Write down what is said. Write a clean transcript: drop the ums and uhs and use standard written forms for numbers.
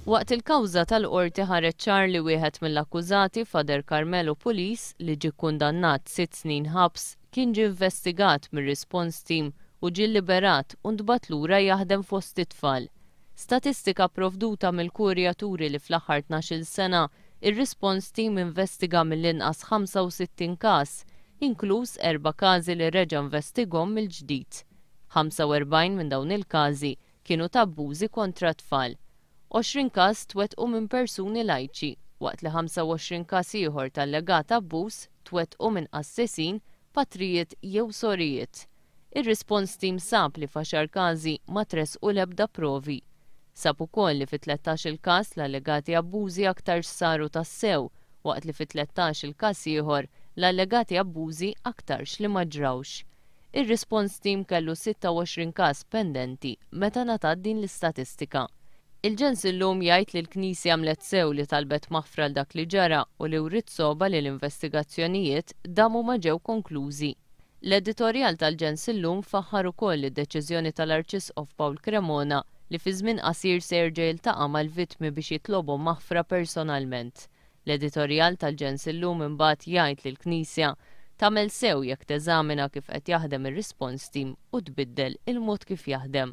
Waqt il-kawża tal-qorti ħareġ ċar li wieħed mill-akkużati Father Carmelo Pulis li ġie kkundannat 6 snin ħabs kien ġie investigat mir-Response Team u ġie liberat u ntbagħat lura jaħdem fost it-tfal. Statistika provduta mill-kurjaturi li fl-aħħar 12-il sena ir-Response Team investiga mill-inqas 65 każ, inkluż 4 każi li reġa' investigahom mill-ġdid. 45 minn dawn il-każi kienu ta' abbużi kontra tfal. 20 każ twettqu minn persuni laiċi, waqt li 25 każ ieħor tal-legat abbuż twettqu minn assessin, patrijiet jew sorijiet. Ir-Response Team sab li f'għaxar każi ma tressqu l-ebda provi. Sab ukoll li fi 13 każ l-allegati abbużi aktar saru tas-sew, waqt li fi 13 każ ieħor l-allegati abbużi aktarx li ma ġrawx. Ir-Response Team kellu 26 każ pendenti meta ngħatat din l-istatistika. Il-ġens illum jgħid li l-Knisja għamlet sew li talbet maħfra l dak li ġara u li wriet soba li l-investigazzjonijiet damu ma ġew konklużi. L-editorjal tal-ġens illum faħħar ukoll id-deċiżjoni tal-Arċisqof Pawl Cremona li fi żmien qasir se jerġa' jiltaqa' mal-vittmi biex jitlobhom maħfra personalment. L-editorjal tal-ġens illum imbagħad jgħid li l-Knisja tagħmel sew jekk teżamina kif qed jaħdem ir-Response Team u tbiddel il-mod kif jaħdem.